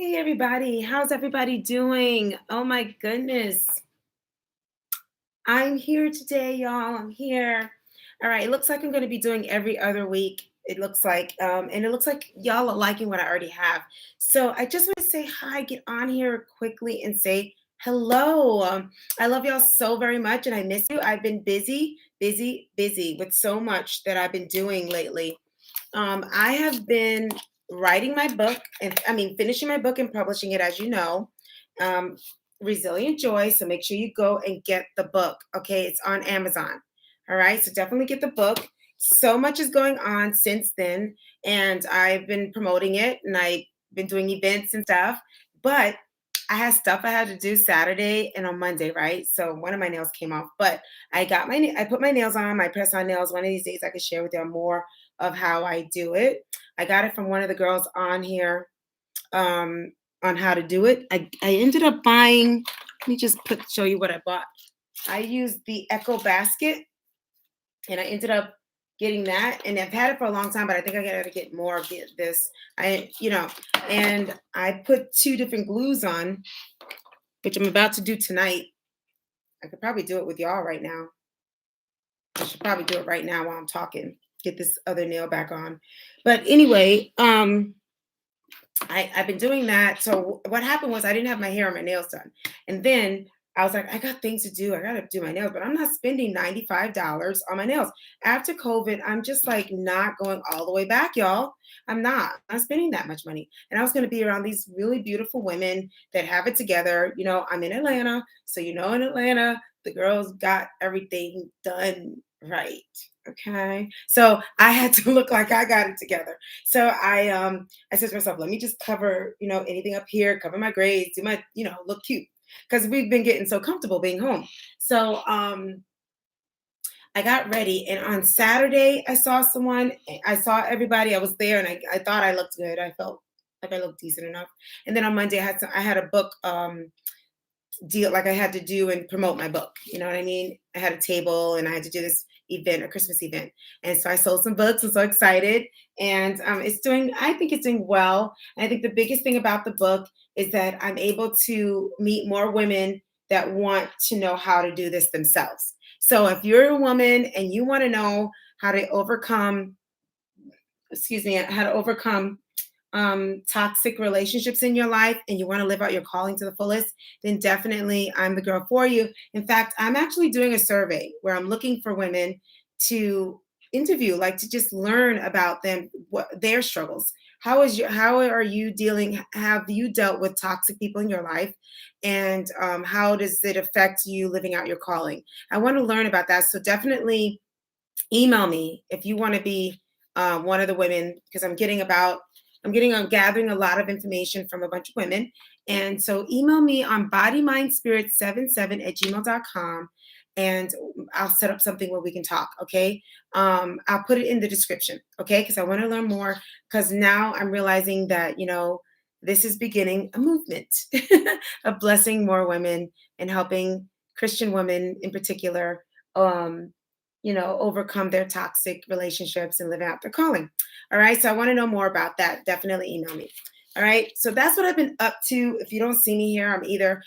Hey everybody, how's everybody doing? Oh my goodness. I'm here today, y'all. I'm here. All right, it looks like I'm going to be doing every other week. It looks like, and it looks like y'all are liking what I already have. So I just want to say hi, get on here quickly and say hello. I love y'all so very much and I miss you. I've been busy, busy, busy with so much that I've been doing lately. I have been writing my book and finishing my book and publishing it, as you know. Um, Resilient Joy. So make sure you go and get the book. Okay, it's on Amazon. All right, so definitely get the book. So much is going on since then, and I've been promoting it and I've been doing events and stuff. But I had stuff I had to do Saturday and on Monday, right? So one of my nails came off, but I put my nails on, my press on nails. One of these days I can share with you more of how I do it. I got it from one of the girls on here on how to do it. I ended up buying, let me just show you what I bought. I used the Echo basket and I ended up getting that, and I've had it for a long time, but I think I gotta get more of this. And I put two different glues on, which I'm about to do tonight. I could probably do it with y'all right now. I should probably do it right now while I'm talking. Get this other nail back on. But anyway, I've been doing that. So what happened was I didn't have my hair and my nails done. And then I was like, I got things to do. I got to do my nails, but I'm not spending $95 on my nails. After COVID, I'm just like not going all the way back, y'all. I'm not spending that much money. And I was going to be around these really beautiful women that have it together. I'm in Atlanta. So, in Atlanta, the girls got everything done right. Okay. So I had to look like I got it together. So I said to myself, let me just cover, anything up here, cover my grades, do my, look cute. Because we've been getting so comfortable being home. So I got ready, and on Saturday I saw someone. I saw everybody. I was there, and I thought I looked good. I felt like I looked decent enough. And then on Monday I had a book deal, like I had to do and promote my book. You know what I mean? I had a table and I had to do this event, a Christmas event. And so I sold some books. I'm so excited. And I think it's doing well. And I think the biggest thing about the book is that I'm able to meet more women that want to know how to do this themselves. So if you're a woman and you want to know how to overcome, how to overcome toxic relationships in your life and you want to live out your calling to the fullest, then definitely I'm the girl for you. In fact, I'm actually doing a survey where I'm looking for women to interview, like to just learn about them, what their struggles. How are you dealing? Have you dealt with toxic people in your life? And how does it affect you living out your calling? I want to learn about that. So definitely email me if you want to be one of the women, because I'm gathering a lot of information from a bunch of women. And so email me on bodymindspirit77@gmail.com and I'll set up something where we can talk. Okay. I'll put it in the description. Okay. Because I want to learn more, because now I'm realizing that, this is beginning a movement of blessing more women and helping Christian women in particular, overcome their toxic relationships and live out their calling. All right. So I want to know more about that. Definitely email me. All right. So that's what I've been up to. If you don't see me here, I'm either,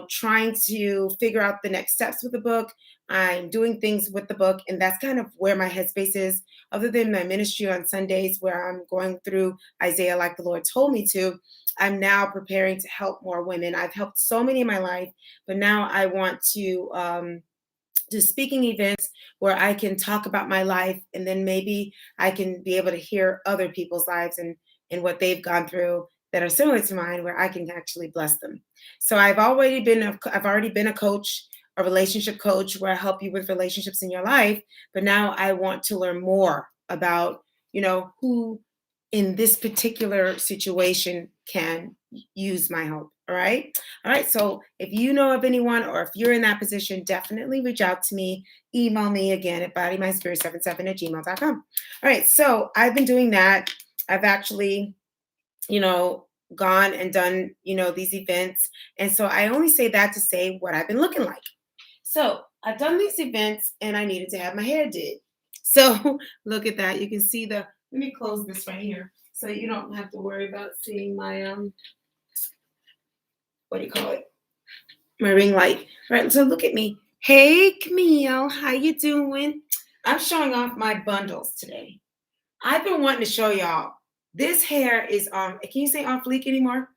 trying to figure out the next steps with the book. I'm doing things with the book. And that's kind of where my headspace is, other than my ministry on Sundays, where I'm going through Isaiah like the Lord told me to. I'm now preparing to help more women. I've helped so many in my life, but now I want to, do speaking events where I can talk about my life, and then maybe I can be able to hear other people's lives and what they've gone through that are similar to mine, where I can actually bless them. So I've already been a coach, a relationship coach, where I help you with relationships in your life. But now I want to learn more about, who in this particular situation can use my help. All right. All right. So if you know of anyone, or if you're in that position, definitely reach out to me. Email me again at bodymindspirit77@gmail.com. All right. So I've been doing that. I've actually, gone and done, these events. And so I only say that to say what I've been looking like. So I've done these events and I needed to have my hair did. So look at that. You can see let me close this right here. So you don't have to worry about seeing my what do you call it? My ring light. Right. So look at me. Hey Camille, how you doing? I'm showing off my bundles today. I've been wanting to show y'all. This hair is can you say on fleek anymore?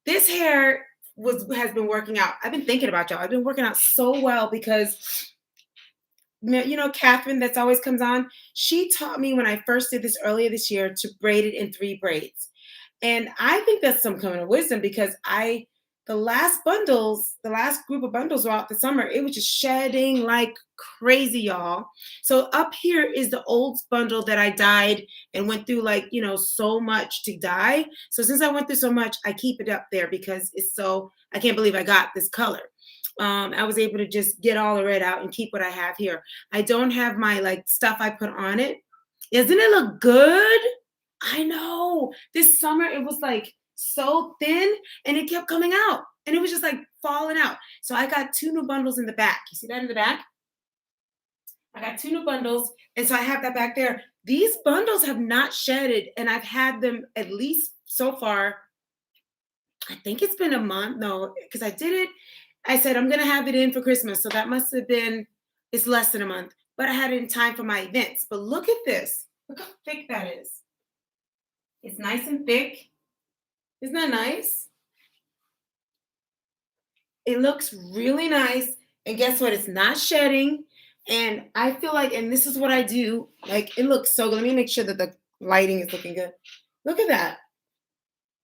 This hair was has been working out. I've been thinking about y'all. I've been working out so well because Catherine that's always comes on. She taught me when I first did this earlier this year to braid it in 3 braids. And I think that's some kind of wisdom because the last group of bundles throughout the summer, it was just shedding like crazy, y'all. So up here is the old bundle that I dyed and went through like, so much to dye. So since I went through so much, I keep it up there because I can't believe I got this color. I was able to just get all the red out and keep what I have here. I don't have my like stuff I put on it. Doesn't it look good? I know. This summer it was like so thin and it kept coming out and it was just like falling out. So I got 2 new bundles in the back. You see that in the back? I got 2 new bundles. And so I have that back there. These bundles have not shedded and I've had them at least so far. I think it's been a month. No, because I did it. I said I'm gonna have it in for Christmas. So that must have been it's less than a month. But I had it in time for my events. But look at this. Look how thick that is. It's nice and thick. Isn't that nice? It looks really nice. And guess what? It's not shedding. And I feel like, and this is what I do. Like it looks so good. Let me make sure that the lighting is looking good. Look at that.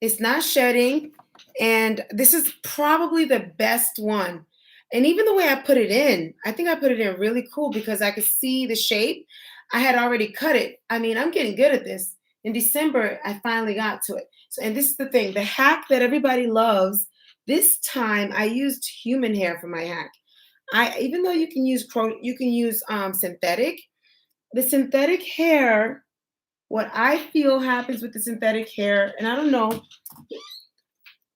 It's not shedding. And this is probably the best one. And even the way I put it in, I think I put it in really cool because I could see the shape. I had already cut it. I mean, I'm getting good at this. In December, I finally got to it. So, and this is the thing, the hack that everybody loves. This time, I used human hair for my hack. Even though you can use synthetic. The synthetic hair. What I feel happens with the synthetic hair, and I don't know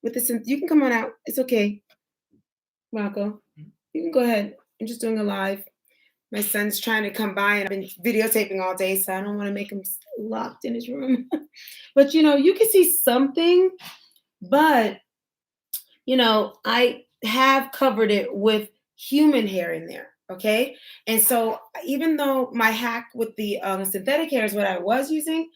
with the you can come on out. It's okay, Marco. You can go ahead. I'm just doing a live. My son's trying to come by, and I've been videotaping all day, so I don't want to make him locked in his room. But you can see something, but I have covered it with human hair in there. Okay, and so even though my hack with the synthetic hair is what I was using,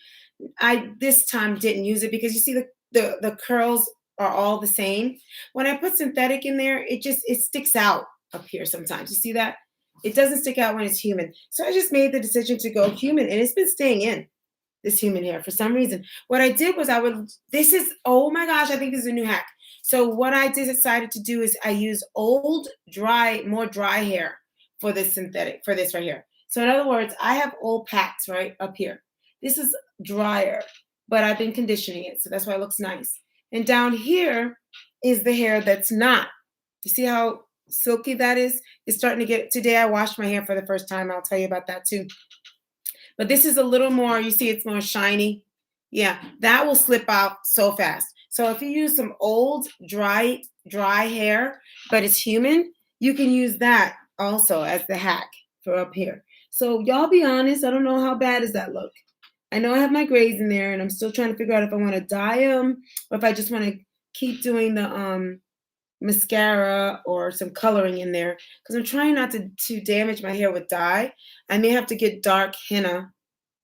I this time didn't use it because you see the curls are all the same. When I put synthetic in there, it sticks out up here sometimes. You see that? It doesn't stick out when it's human. So I just made the decision to go human and it's been staying in this human hair for some reason. What I did was this is, oh my gosh, I think this is a new hack. So what I decided to do is I use more dry hair for this synthetic, for this right here. So in other words, I have old packs right up here. This is drier, but I've been conditioning it. So that's why it looks nice. And down here is the hair that's not. You see how silky that is? It's starting to get, today I washed my hair for the first time. I'll tell you about that too. But this is a little more, you see it's more shiny. Yeah, that will slip out so fast. So if you use some old dry hair, but it's human, you can use that also as the hack for up here. So y'all be honest, I don't know how bad does that look. I know I have my grays in there and I'm still trying to figure out if I want to dye them or if I just want to keep doing the mascara or some coloring in there because I'm trying not to damage my hair with dye. I may have to get dark henna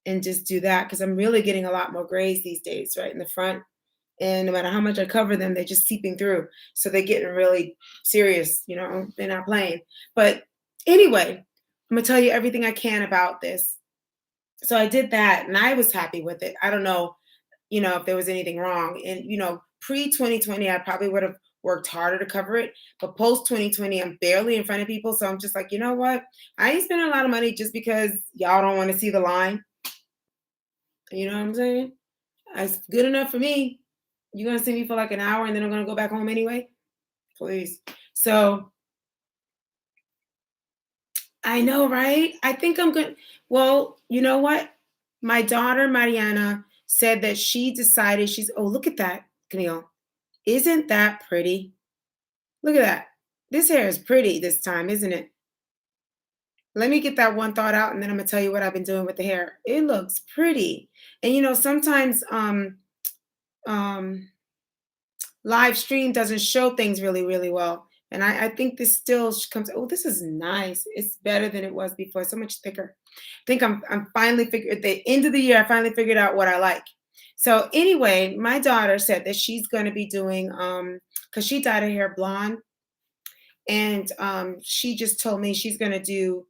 and just do that because I'm really getting a lot more grays these days, right in the front. And no matter how much I cover them, they're just seeping through. So they're getting really serious, they're not playing. But anyway, I'm gonna tell you everything I can about this. So I did that and I was happy with it. I don't know, if there was anything wrong. And, pre 2020, I probably would have worked harder to cover it. But post 2020, I'm barely in front of people. So I'm just like, you know what? I ain't spending a lot of money just because y'all don't want to see the line. You know what I'm saying? It's good enough for me. You're going to see me for like an hour and then I'm going to go back home anyway? Please. So I know, right? I think I'm good. Well, you know what? My daughter, Mariana, said that she decided oh, look at that, Camille. Isn't that pretty? Look at that. This hair is pretty this time, isn't it? Let me get that one thought out and then I'm going to tell you what I've been doing with the hair. It looks pretty. And sometimes um live stream doesn't show things really, really well. And I think this still comes, oh, this is nice. It's better than it was before, so much thicker. I think I'm finally figured at the end of the year, I finally figured out what I like. So anyway, my daughter said that she's gonna be doing because she dyed her hair blonde, and she just told me she's gonna do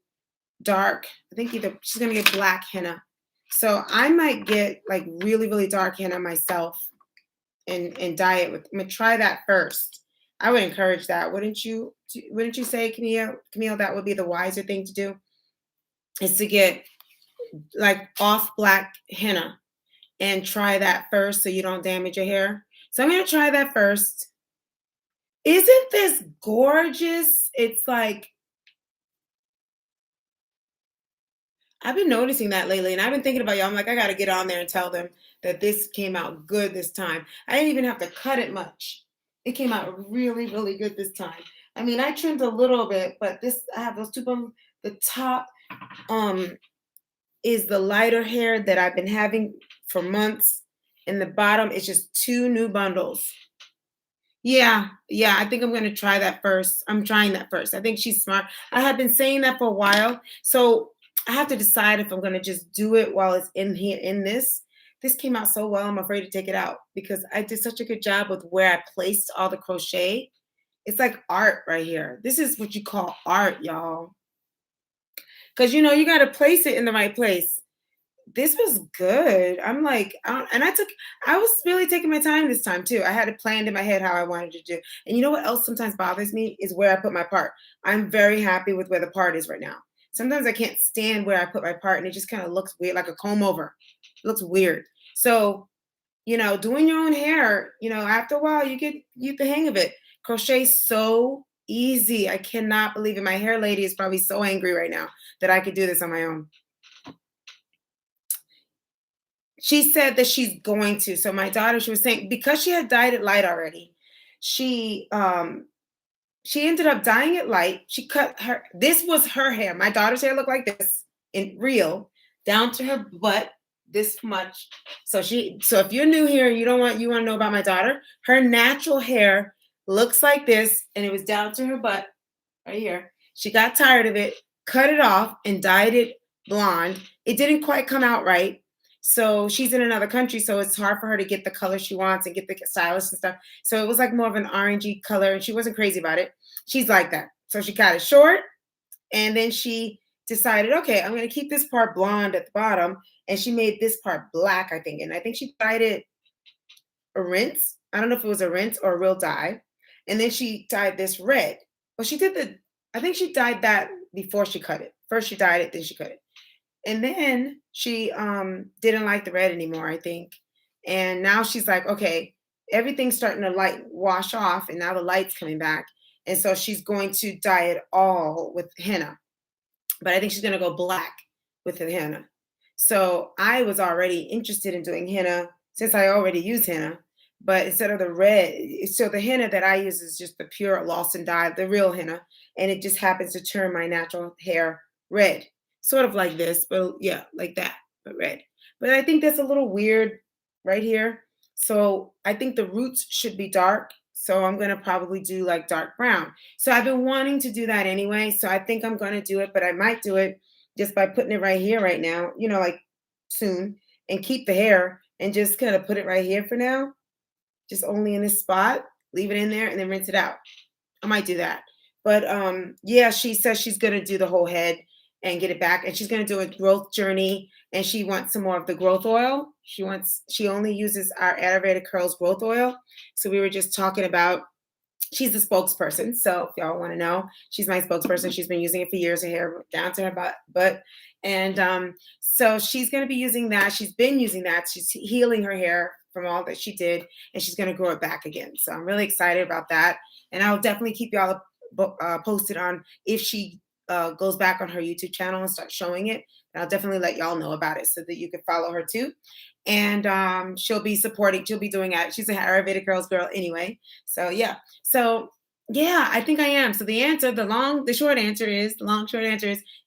dark. I think either she's gonna get black henna. So I might get like really, really dark henna myself and dye it with. I'm gonna try that first. I would encourage that, wouldn't you? Wouldn't you say, Camille? Camille, that would be the wiser thing to do, is to get like off black henna and try that first, so you don't damage your hair. So I'm gonna try that first. Isn't this gorgeous? It's like I've been noticing that lately, and I've been thinking about y'all. I'm like, I got to get on there and tell them that this came out good this time. I didn't even have to cut it much. It came out really, really good this time. I mean, I trimmed a little bit, but this I have those two bundles. The top um is the lighter hair that I've been having for months, and the bottom is just two new bundles. Yeah, yeah, I think I'm gonna try that first. I'm trying that first. I think she's smart. I have been saying that for a while, so I have to decide if I'm gonna just do it while it's in here in this. This came out so well, I'm afraid to take it out because I did such a good job with where I placed all the crochet. It's like art right here. This is what you call art, y'all. Because you got to place it in the right place. This was good. I'm like, and I was really taking my time this time too. I had it planned in my head how I wanted to do. And you know what else sometimes bothers me is where I put my part. I'm very happy with where the part is right now. Sometimes I can't stand where I put my part and it just kind of looks weird, like a comb over. It looks weird. So, doing your own hair, after a while you get the hang of it. Crochet's so easy. I cannot believe it. My hair lady is probably so angry right now that I could do this on my own. She said that she's going to. So my daughter, she was saying because she had dyed it light already, she she ended up dyeing it light. She cut her. This was her hair. My daughter's hair looked like this in real, down to her butt, this much. So if you're new here and you want to know about my daughter, her natural hair looks like this, and it was down to her butt right here. She got tired of it, cut it off, and dyed it blonde. It didn't quite come out right. So she's in another country, so it's hard for her to get the color she wants and get the stylist and stuff. So it was like more of an orangey color, and she wasn't crazy about it. She's like that. So she cut it short, and then she decided, okay, I'm going to keep this part blonde at the bottom, and she made this part black, I think. And I think she dyed it a rinse. I don't know if it was a rinse or a real dye. And then she dyed this red. Well, I think she dyed that before she cut it. First she dyed it, then she cut it. And then she didn't like the red anymore, I think. And now she's like, okay, everything's starting to light wash off, and now the light's coming back. And so she's going to dye it all with henna. But I think she's gonna go black with the henna. So I was already interested in doing henna since I already use henna. But instead of the red, so the henna that I use is just the pure Lawson dye, the real henna, and it just happens to turn my natural hair red, sort of like this, but yeah, like that, but red. But I think that's a little weird right here. So I think the roots should be dark. So I'm gonna probably do like dark brown. So I've been wanting to do that anyway. So I think I'm gonna do it, but I might do it just by putting it right here right now, like soon, and keep the hair and just kind of put it right here for now, just only in this spot, leave it in there and then rinse it out. I might do that. But yeah, she says she's gonna do the whole head and get it back, and she's gonna do a growth journey, and she wants some more of the growth oil. She only uses our Activated Curls growth oil. So we were just talking about, she's the spokesperson. So if y'all want to know, she's my spokesperson. She's been using it for years, her hair down to her butt. And so she's going to be using that. She's been using that. She's healing her hair from all that she did, and she's going to grow it back again. So I'm really excited about that. And I'll definitely keep y'all posted on if she goes back on her YouTube channel and starts showing it. And I'll definitely let y'all know about it so that you can follow her too. And she'll be doing it. She's a Ayurvedic Girls girl anyway. So yeah. So yeah, I think I am. So the long short answer is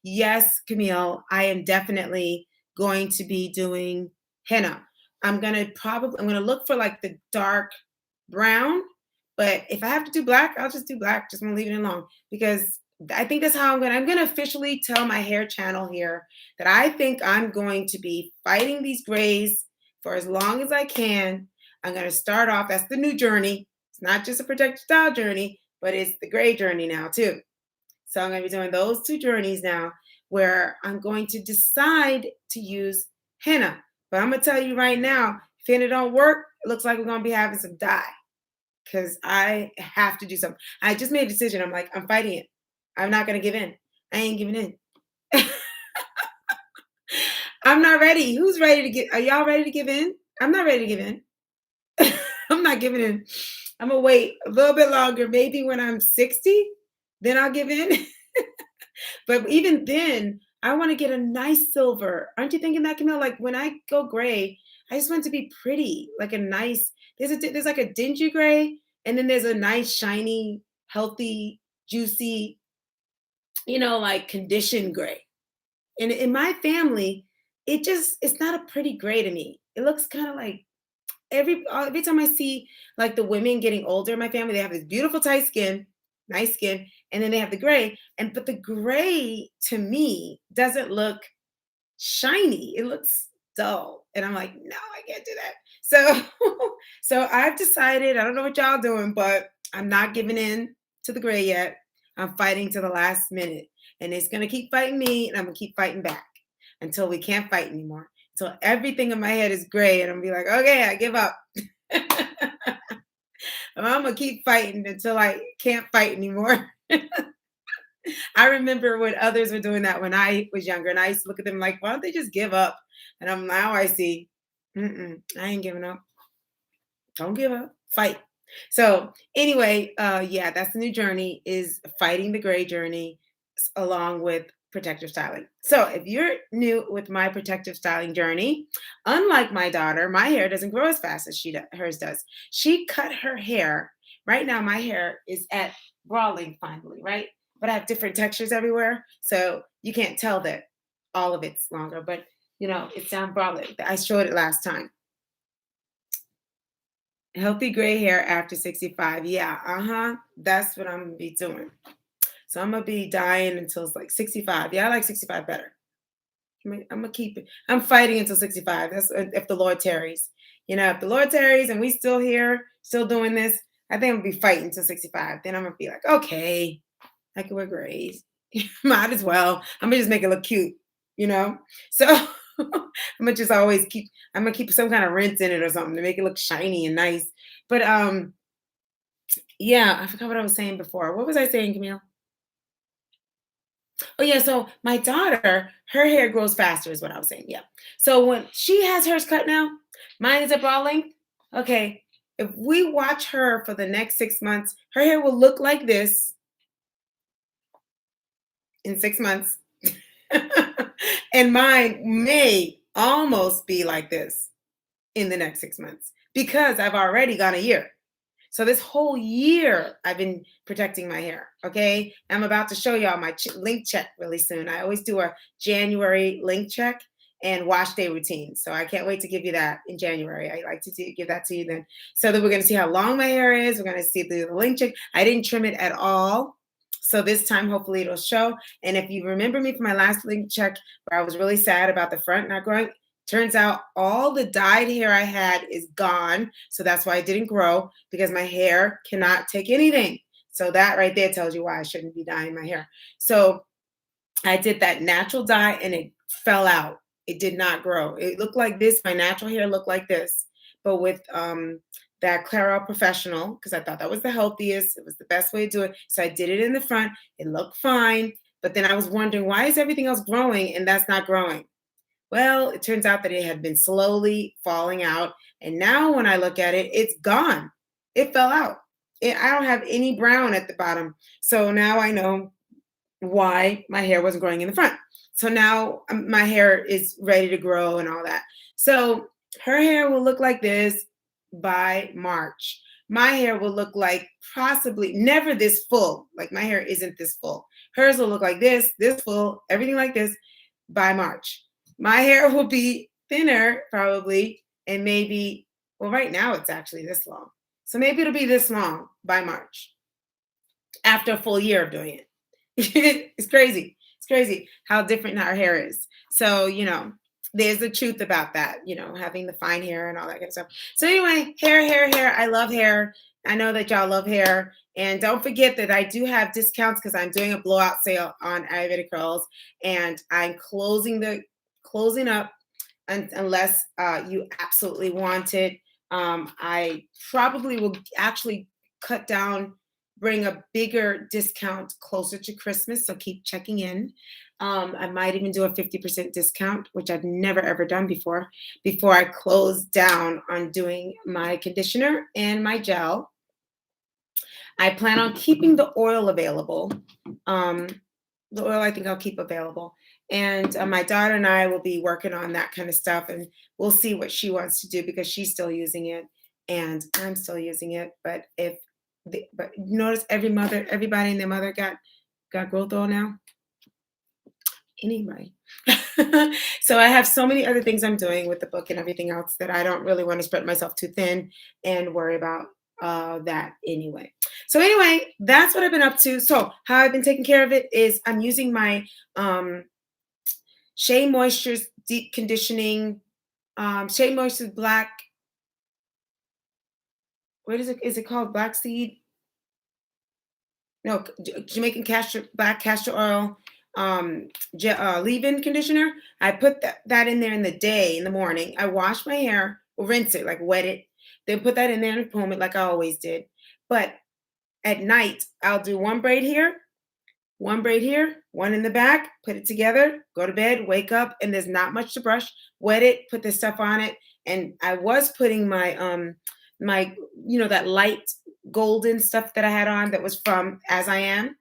yes, Camille, I am definitely going to be doing henna. I'm gonna look for like the dark brown, but if I have to do black, I'll just do black. Just gonna leave it alone because I think that's how I'm gonna officially tell my hair channel here that I think I'm going to be fighting these grays for as long as I can. I'm gonna start off. That's the new journey. It's not just a protective style journey, but it's the gray journey now too. So I'm going to be doing those two journeys now where I'm going to decide to use henna. But I'm going to tell you right now, if henna don't work, it looks like we're going to be having some dye because I have to do something. I just made a decision. I'm like, I'm fighting it. I'm not going to give in. I ain't giving in. I'm not ready. Who's ready to get? Are y'all ready to give in? I'm not ready to give in. I'm not giving in. I'm gonna wait a little bit longer. Maybe when I'm 60, then I'll give in. But even then, I want to get a nice silver. Aren't you thinking that, Camille? Like when I go gray, I just want it to be pretty, like a nice. There's like a dingy gray, and then there's a nice, shiny, healthy, juicy, like conditioned gray. And in my family, it's not a pretty gray to me. It looks kind of like every time I see like the women getting older in my family, they have this beautiful tight skin, nice skin, and then they have the gray. And but the gray to me doesn't look shiny. It looks dull. And I'm like, no, I can't do that. So so I've decided, I don't know what y'all doing, but I'm not giving in to the gray yet. I'm fighting to the last minute. And it's gonna keep fighting me, and I'm gonna keep fighting back until we can't fight anymore. So everything in my head is gray, and I'm gonna be like, okay, I give up. I'm gonna keep fighting until I can't fight anymore. I remember when others were doing that when I was younger, and I used to look at them like, why don't they just give up? And now I see, I ain't giving up. Don't give up. Fight. So anyway, yeah, that's the new journey is fighting the gray journey along with protective styling. So if you're new with my protective styling journey, unlike my daughter, my hair doesn't grow as fast as hers does. She cut her hair. Right now, my hair is at bra length finally, right? But I have different textures everywhere, so you can't tell that all of it's longer. But it's down bra length. I showed it last time. Healthy gray hair after 65. Yeah, that's what I'm gonna be doing. So I'm gonna be dying until it's like 65. Yeah, I like 65 better. I'm gonna keep it. I'm fighting until 65. That's if the Lord tarries. If the Lord tarries and we still here, still doing this, I think I'm gonna be fighting until 65. Then I'm gonna be like, okay, I can wear grays. Might as well. I'm gonna just make it look cute. So I'm gonna just always keep. I'm gonna keep some kind of rinse in it or something to make it look shiny and nice. But yeah, I forgot what I was saying before. What was I saying, Camille? Oh yeah, so my daughter, her hair grows faster, is what I was saying. Yeah. So when she has hers cut now, mine is at bra length. Okay, if we watch her for the next 6 months, her hair will look like this in 6 months, and mine may almost be like this in the next 6 months because I've already gone a year. So this whole year, I've been protecting my hair. Okay, I'm about to show y'all my link check really soon. I always do a January link check and wash day routine. So I can't wait to give you that in January. I like to give that to you then, so that we're going to see how long my hair is. We're going to see the link check. I didn't trim it at all. So this time, hopefully it'll show. And if you remember me from my last link check where I was really sad about the front not growing, turns out all the dyed hair I had is gone. So that's why it didn't grow, because my hair cannot take anything. So that right there tells you why I shouldn't be dyeing my hair. So I did that natural dye and it fell out. It did not grow. It looked like this. My natural hair looked like this, but with that Clairol Professional, because I thought that was the healthiest. It was the best way to do it. So I did it in the front. It looked fine. But then I was wondering, why is everything else growing and that's not growing? Well, it turns out that it had been slowly falling out. And now when I look at it, it's gone. It fell out. I don't have any brown at the bottom. So now I know why my hair wasn't growing in the front. So now my hair is ready to grow and all that. So her hair will look like this by March. My hair will look like possibly never this full. Like my hair isn't this full. Hers will look like this full, everything like this by March. My hair will be thinner probably and maybe, well, right now it's actually this long. So maybe it'll be this long by March after a full year of doing it. It's crazy. It's crazy how different our hair is. So, there's the truth about that, having the fine hair and all that kind of stuff. So, anyway, hair, hair, hair. I love hair. I know that y'all love hair. And don't forget that I do have discounts because I'm doing a blowout sale on Ayurvedic curls, and I'm closing up unless you absolutely want it. I probably will actually cut down, bring a bigger discount closer to Christmas. So keep checking in. I might even do a 50% discount, which I've never ever done before I close down on doing my conditioner and my gel. I plan on keeping the oil available. Um, the oil I think I'll keep available. And my daughter and I will be working on that kind of stuff, and we'll see what she wants to do because she's still using it and I'm still using it. But notice everybody and their mother got growth oil now. Anyway, so I have so many other things I'm doing with the book and everything else that I don't really want to spread myself too thin and worry about that anyway. So anyway, that's what I've been up to. So how I've been taking care of it is I'm using my Shea Moisture's deep conditioning, Shea Moisture's black. What is it? Is it called black seed? No, Jamaican black castor oil, leave-in conditioner. I put that in there in the day, in the morning. I wash my hair, rinse it, like wet it, then put that in there and comb it like I always did. But at night, I'll do one braid here, one in the back, put it together, go to bed, wake up, and there's not much to brush. Wet it, put this stuff on it, and I was putting my that light golden stuff that I had on that was from As I Am.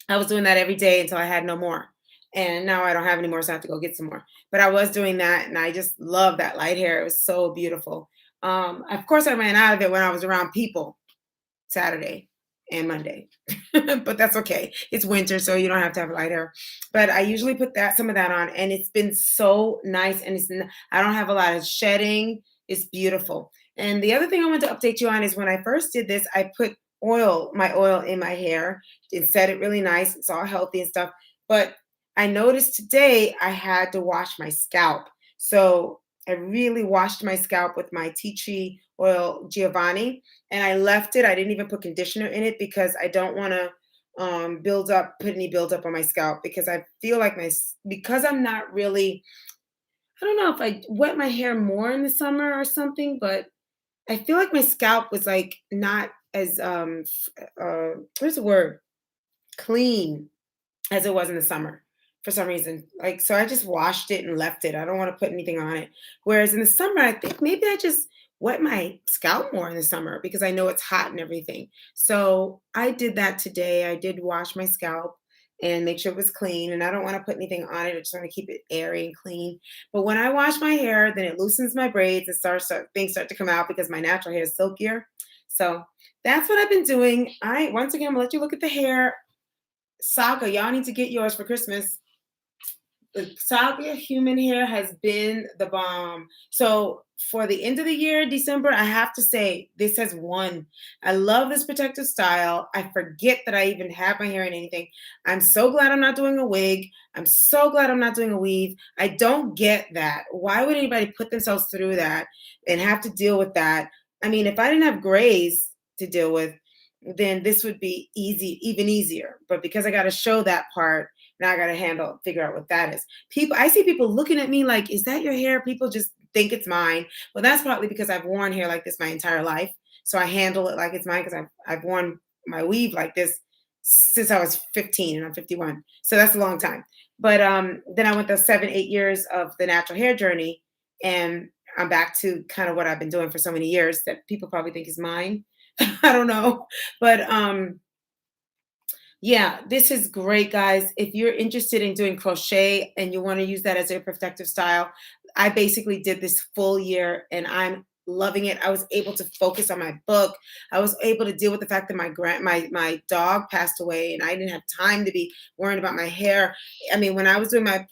I was doing that every day until I had no more. And now I don't have any more, so I have to go get some more. But I was doing that, and I just love that light hair. It was so beautiful. Of course, I ran out of it when I was around people Saturday and Monday, but that's okay. It's winter, so you don't have to have light hair. But I usually put some of that on, and it's been so nice. And I don't have a lot of shedding. It's beautiful. And the other thing I want to update you on is when I first did this, I put my oil in my hair. It set it really nice. It's all healthy and stuff. But I noticed today I had to wash my scalp. So I really washed my scalp with my tea tree oil J.O.Y, and I left it. I didn't even put conditioner in it because I don't want to put any build up on my scalp because I feel like because I'm not really, I don't know if I wet my hair more in the summer or something, but I feel like my scalp was like not as what's the word? Clean as it was in the summer for some reason. Like, so I just washed it and left it. I don't want to put anything on it. Whereas in the summer, I think maybe I just wet my scalp more in the summer because I know it's hot and everything. So I did that today. I did wash my scalp and make sure it was clean. And I don't want to put anything on it. I just want to keep it airy and clean. But when I wash my hair, then it loosens my braids and things start to come out because my natural hair is silkier. So that's what I've been doing. Once again, I'm gonna let you look at the hair. Saga, y'all need to get yours for Christmas. The Saga human hair has been the bomb. So for the end of the year, December, I have to say this has won. I love this protective style. I forget that I even have my hair in anything. I'm so glad I'm not doing a wig. I'm so glad I'm not doing a weave. I don't get that. Why would anybody put themselves through that and have to deal with that? I mean, if I didn't have grays to deal with, then this would be easy, even easier. But because I got to show that part, now I got to figure out what that is. I see people looking at me like, is that your hair? People just think it's mine. Well, that's partly because I've worn hair like this my entire life. So I handle it like it's mine because I've worn my weave like this since I was 15 and I'm 51. So that's a long time. But then I went the 7, 8 years of the natural hair journey, and I'm back to kind of what I've been doing for so many years that people probably think is mine. I don't know. But yeah, this is great, guys. If you're interested in doing crochet and you want to use that as a protective style, I basically did this full year and I'm loving it. I was able to focus on my book. I was able to deal with the fact that my dog passed away and I didn't have time to be worrying about my hair. I mean, when I was doing my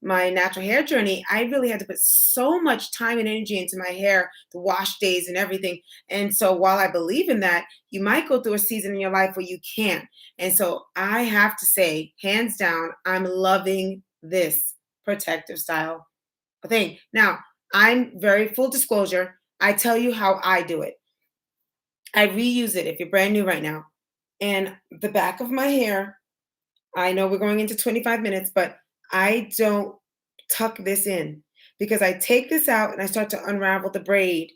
my natural hair journey, I really had to put so much time and energy into my hair, the wash days and everything. And so while I believe in that, you might go through a season in your life where you can't. And so I have to say, hands down, I'm loving this protective style thing. Now, I'm very full disclosure. I tell you how I do it. I reuse it if you're brand new right now. And the back of my hair, I know we're going into 25 minutes, but I don't tuck this in because I take this out and I start to unravel the braid.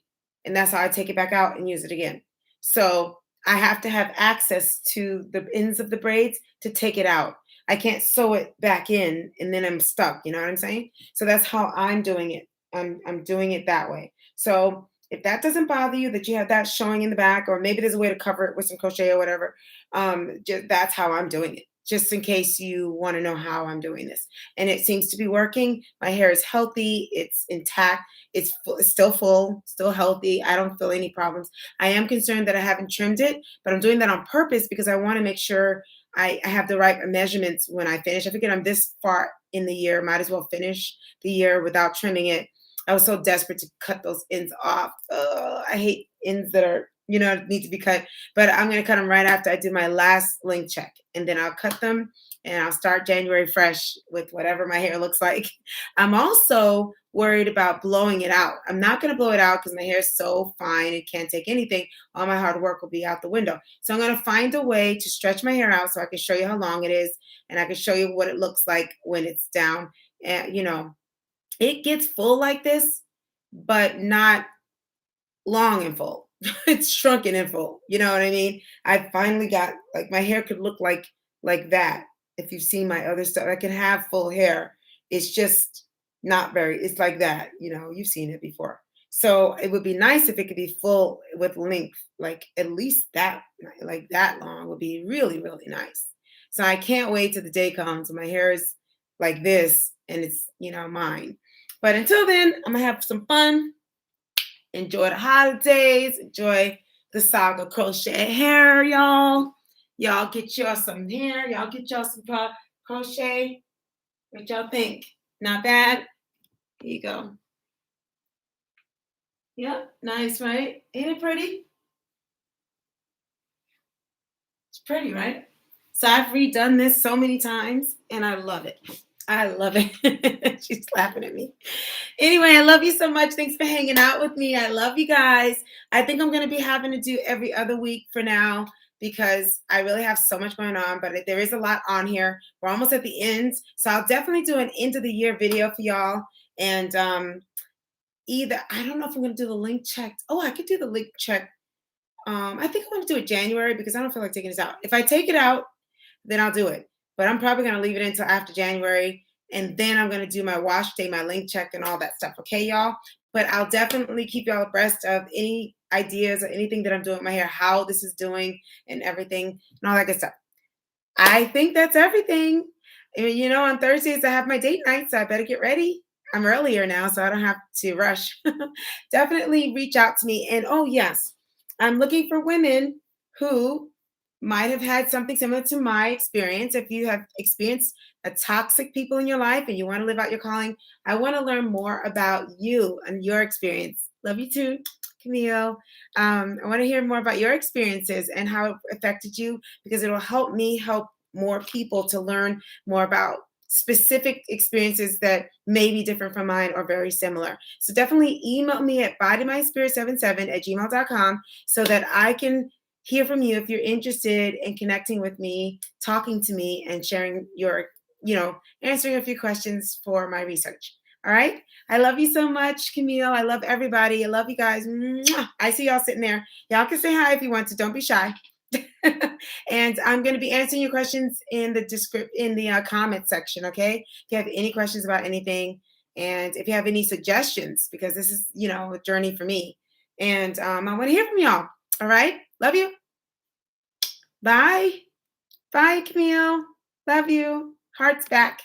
And that's how I take it back out and use it again. So I have to have access to the ends of the braids to take it out. I can't sew it back in and then I'm stuck. You know what I'm saying? So that's how I'm doing it. I'm doing it that way. So if that doesn't bother you, that you have that showing in the back, or maybe there's a way to cover it with some crochet or whatever, that's how I'm doing it. Just in case you want to know how I'm doing this, and it seems to be working. My hair is healthy. It's intact. It's still full, still healthy. I don't feel any problems. I am concerned that I haven't trimmed it, but I'm doing that on purpose because I want to make sure I have the right measurements when I finish. I figured I'm this far in the year, might as well finish the year without trimming it. I was so desperate to cut those ends off. Ugh, I hate ends that are, need to be cut. But I'm going to cut them right after I do my last length check. And then I'll cut them and I'll start January fresh with whatever my hair looks like. I'm also worried about blowing it out. I'm not going to blow it out because my hair is so fine. It can't take anything. All my hard work will be out the window. So I'm going to find a way to stretch my hair out so I can show you how long it is. And I can show you what it looks like when it's down. And, it gets full like this, but not long and full. It's shrunken and full. You know what I mean? I finally got like my hair could look like that. If you've seen my other stuff, I can have full hair. It's just not very, it's like that, you've seen it before. So it would be nice if it could be full with length, like at least that, like that long would be really, really nice. So I can't wait till the day comes when my hair is like this and it's, mine. But until then, I'm gonna have some fun. Enjoy the holidays. Enjoy the Saga Crochet hair, y'all. Y'all get y'all some hair. Y'all get y'all some crochet. What y'all think? Not bad? Here you go. Yep, nice, right? Ain't it pretty? It's pretty, right? So I've redone this so many times and I love it. I love it. She's laughing at me. Anyway, I love you so much. Thanks for hanging out with me. I love you guys. I think I'm going to be having to do every other week for now because I really have so much going on, but there is a lot on here. We're almost at the end. So I'll definitely do an end of the year video for y'all. And either, I don't know if I'm going to do the link check. Oh, I could do the link check. I think I'm going to do it January because I don't feel like taking this out. If I take it out, then I'll do it. But I'm probably going to leave it until after January. And then I'm going to do my wash day, my link check, and all that stuff. Okay, y'all? But I'll definitely keep y'all abreast of any ideas or anything that I'm doing with my hair, how this is doing, and everything, and all that good stuff. I think that's everything. And, on Thursdays, I have my date night, so I better get ready. I'm earlier now, so I don't have to rush. Definitely reach out to me. And oh, yes, I'm looking for women who might have had something similar to my experience. If you have experienced a toxic people in your life and you want to live out your calling, I want to learn more about you and your experience. Love you too, Camille. I want to hear more about your experiences and how it affected you because it'll help me help more people to learn more about specific experiences that may be different from mine or very similar. So definitely email me at bodymyspirit77@gmail.com so that I can hear from you if you're interested in connecting with me, talking to me, and sharing your, answering a few questions for my research. All right. I love you so much, Camille. I love everybody. I love you guys. Mwah. I see y'all sitting there. Y'all can say hi if you want to. Don't be shy. And I'm going to be answering your questions in the comment section. Okay. If you have any questions about anything, and if you have any suggestions, because this is, a journey for me, and I want to hear from y'all. All right. Love you. Bye. Bye, Camille. Love you. Hearts back.